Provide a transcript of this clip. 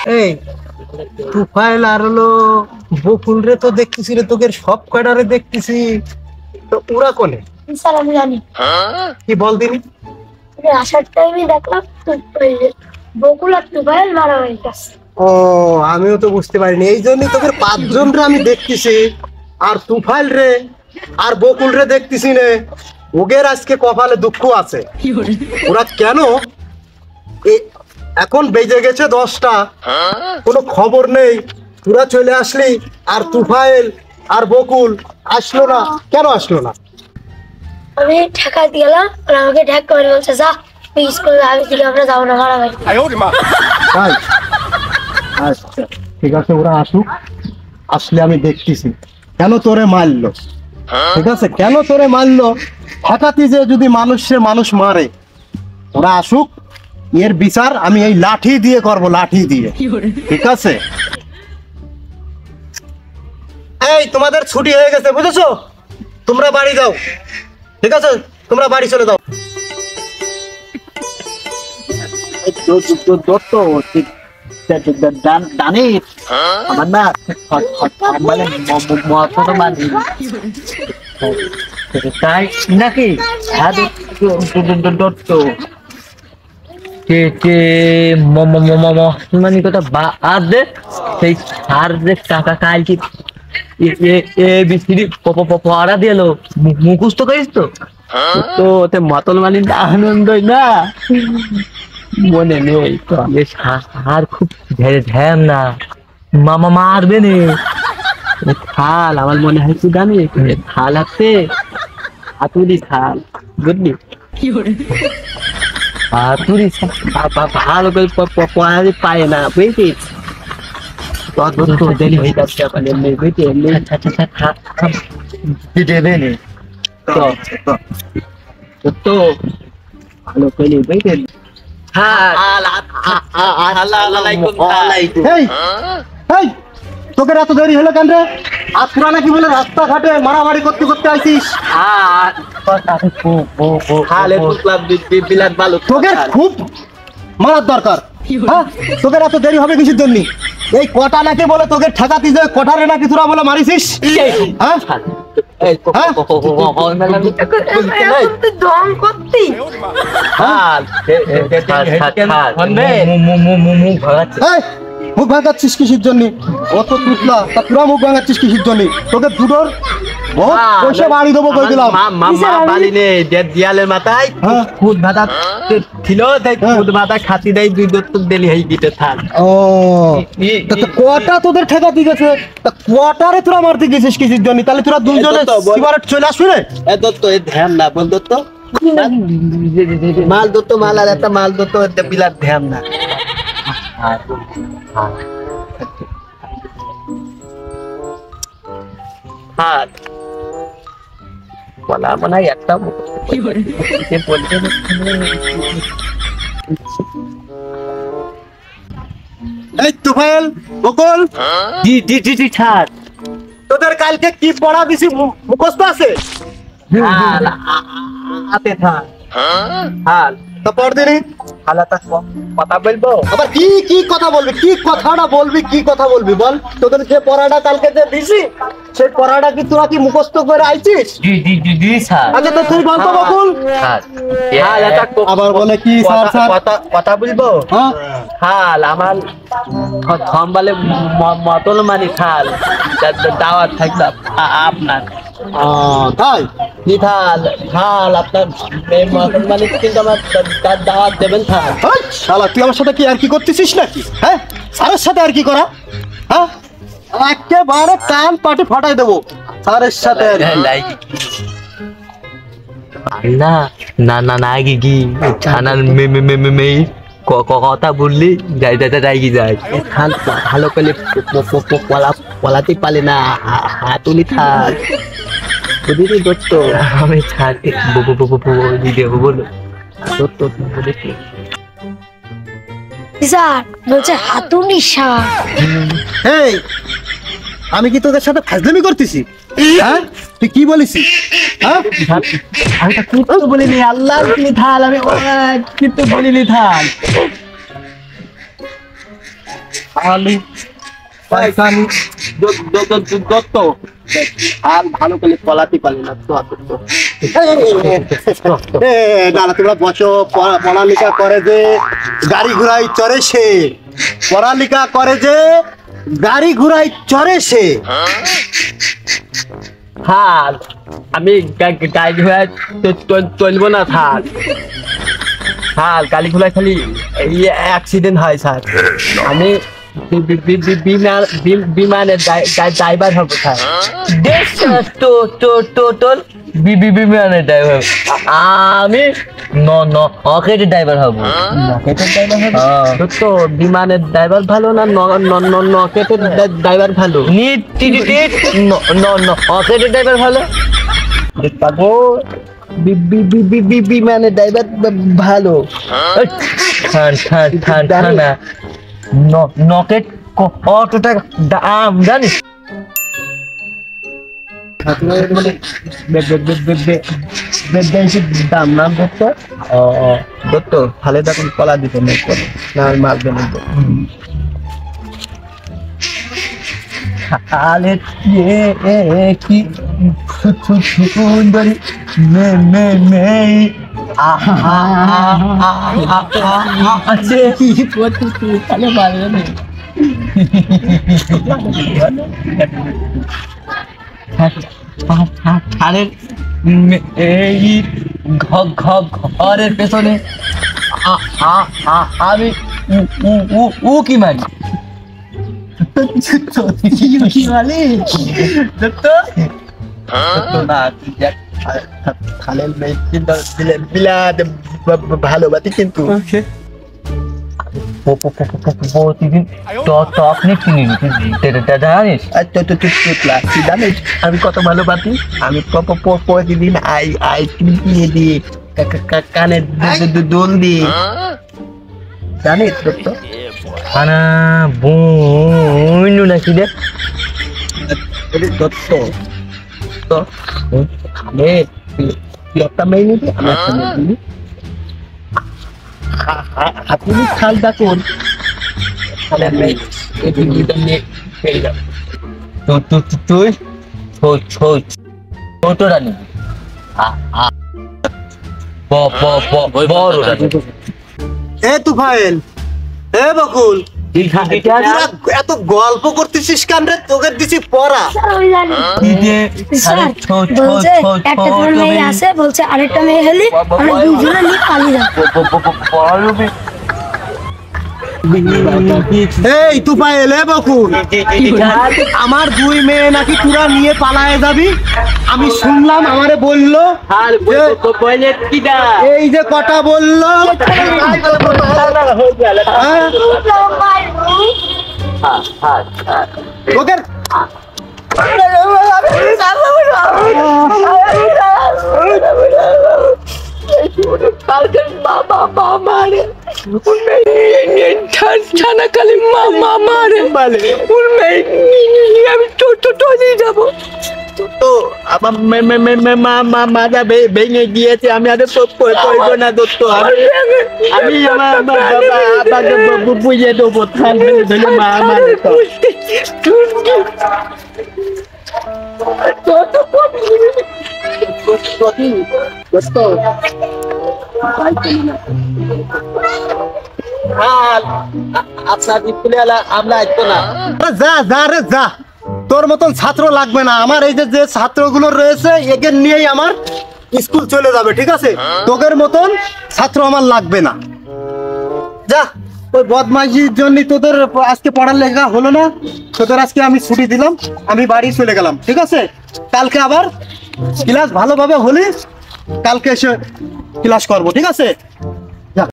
এই তুফাইল আর হলো বকুল রে তো দেখতেছি রে, তোকে সব কয়টারে দেখতেছি, তো ওরা কোনে? স্যার আমি জানি, কি বল দিনি? আসার টাইমে দেখলাম বকুল আর তুফাইল মারামারি করছে। ও আমিও তো বুঝতে পারিনি, এই জন্যই তোকে পাঁচজন রে আমি দেখতেছি, আর তুফাইল রে আর বকুল রে দেখতেছি নে। ওদের আজকে কপালে দুঃখ আছে। ওরা কেন এখন বেজে গেছে 10টা, কোনো খবর নেই, তোরা চলে আসলি আর তুফাইল আর বকুল আসলো না, কেন আসলো না? আমি ঠেকা দিলাম আর আমাকে ঢাক করে বলছে যা স্কুল আগে থেকে আমরা যাবো না মারামারি। তাই আচ্ছা ঠিক আছে, ওরা আসুক, আসলে আমি দেখতেছি কেন তোরে মারলো। ঠিক আছে, কেন তোরে মারলো, হঠাৎই যে যদি মানুষ মারে, ওরা আসুক, এর বিচার আমি এই লাঠি দিয়ে করব, লাঠি দিয়ে। ঠিক আছে, এই তোমাদের ছুটি হয়ে গেছে বুঝেছো, তোমরা বাড়ি যাও। ঠিক আছে, তোমরা বাড়ি চলে যাও। আমার না মানে তাই নাকি মানে কথা বাদ দে, সেই সার যে কাকা কালকে বিস্কিট পড়া দিয়ে মুখস্থ করিস তো, তো ওতে মাতল মালিক আনন্দই না মনে নেই তো। সার খুব ধ্যান না, মামা মারবে নে খাল, আমার মনে হয় কি জানি খাল আছে, হাতুড়ি খাল, বুঝলি? হাতুড়ি ভালো করে পড়াতে পারে না, বুঝছিস? দেরি হয়ে যাচ্ছে দেবে নে তো ভালো করে বুঝলি? এই তোকে এত দেরি হলো কেন রে? আর তোরা নাকি বলে রাস্তাঘাটে মারামারি করতে করতে আইছিস? তোকে খুব মারার দরকার। হ্যাঁ, তোকে এত দেরি হবে কিসের জন্য? এই কটা নাকি বলে তোকে ঠেকাতি যে কটারে নাকি তোরা বলে মারিছিস? হ্যাঁ মুখ ভাঙাচ্ছিস কিসের জন্য? অত তুতলা তা তোরা মুখ ভাঙাচ্ছিস কিসের জন্য? তোকে দুটোর বহুত পয়সা বাড়ি দেবো কই দিলাম। দিয়ালের মাথায় খুদ ভাতা ছিল, খুদ ভাতা খাতি দেয়, দুই দত্ত দেলি হয়ে গিয়ে থাক। ও কটা তোদের ঠেকাতে গেছে, তা কটারে তোরা মারতে গেছিস কিসের জন্য? তাহলে তোরা দুজনে সিগারেট চলে আসবি রে। দত্ত এ ধ্যান না, বল দত্ত মাল দত্ত মাল আর একটা মাল দত্ত বিলার ধ্যান না। বলা মনে হয় একটা এই তুফাইল বকুল, ছাড়, তোদের কালকে কি পড়া দিছি মুখস্থ আছে? হাতে থাক হাল তা পরদিনই হালাতা কথা বলবো। আবার কি কি কথা বলবি, কি কথাটা বলবি, কি কথা বলবি বল? তোদের যে পড়াটা কালকে যে দিছি, সেই পড়াটা কি তোরা কি মুখস্থ করে আইছিস? আচ্ছা তো তুই বলতো বকুল। আবার বলে কি স্যার স্যার কথা বলবো। খাল আমার থম্বালে মতল মানি খাল দাওয়াত থাকবে আপনার। তাই খাল খাল আপনার মতল মালিক কিন্তু আমার তার দাওয়াত দেবেন খাল। শালা তুই আমার সাথে কি আর কি করতেছিস নাকি? হ্যাঁ, স্যারের সাথে আর কি করা? হ্যাঁ, একেবারে কান পাটি ফাটাই দেবো স্যারের সাথে। না না না না আগে কি ছানার মেয়ে কথা বললি যাই যাই যায় ভালো করে পলাতে পারে না, হাতুলি থাক বুঝলি দত্ত। আমি ছাড় দেবো বলো দত্ত বলেছি স্যার বলছে হাতুড়ি সার। এই আমি কি তোদের সাথে ফাজলামি করতেছি? হ্যাঁ, তুই কি বলিস? হ্যাঁ, আমি তো কিছু বলিনি, আল্লাহ থাল আমি কিন্তু বলিনি থাল। আলু পাইকানি দত্ত আর ভালো করে পলাতে পারি না তো দাদা তোমরা বসো পড়ালেখা করে যে গাড়ি ঘোড়ায় চড়ে সে পড়ালেখা করে যে গাড়ি ঘোড়ায় চড়ে সে থাক আমি গাড়ি ঘোড়ায় চলবো না থাক থাক গাড়ি ঘোড়ায় খালি অ্যাক্সিডেন্ট হয় স্যার আমি বিমানের ড্রাইভার হবো স্যার তোর বিমানের ড্রাইভার আমি নকেটের ড্রাইভার হবো তো বিমানের ড্রাইভার ভালো না নকেটের ড্রাইভার ভালো নকেটের ড্রাইভার ভালো বিমানের ড্রাইভার ভালো না নকেট কত টাকা দাম জানিস দাম নাম দত্ত ভালো তখন কলা দিতে না মারবে না তাহলে কি সুন্দরী আছে কি তাহলে পারবে না এই ঘরের পেছনে আমি কি মারি ভালোবাসি কিন্তু প্রতিদিন টক জানিস জানিস আমি কত ভালোবাসি আমি প্রতিদিন আইসক্রিম কিনে দিই কানে দোল দিই জানিস খানা বইনু নাকি রে দত্ত তো খালে একটা মেয়ে নিবি আমি একটা মেয়ে দিবি আপনি খালটা কোন তুই ছোটরা নিবি এ তুফাইল এ বকুল এত গল্প করতেছিস কান রে তোকে দিছি পড়া একটা মেয়ে আছে বলছে আরেকটা মেয়ে হলে আমরা দুজনে নিয়ে পালিয়ে যাবো এই তুফাইল এ বকুল আমার দুই মেয়ে নাকি তোরা নিয়ে পালায়ে যাবি আমি শুনলাম আমারে বললো এই যে কটা বললো ওকে আমি যাবো তো আমার মাজা ভেঙে গিয়েছে আমি আর পড়বো না দত্ত আমি আমার বাবাকে বুঝিয়ে দেবো ধরে মা আমার যা তোর মতন ছাত্র লাগবে না আমার এই যে ছাত্রগুলো রয়েছে এদের নিয়েই আমার স্কুল চলে যাবে ঠিক আছে তোদের মতন ছাত্র আমার লাগবে না যা ওই বদমাইশির জন্য তোদের আজকে পড়ালেখা হলো না তোদের আজকে আমি ছুটি দিলাম আমি বাড়ি চলে গেলাম ঠিক আছে কালকে আবার ক্লাস ভালোভাবে হলে কালকে এসে ক্লাস করবো ঠিক আছে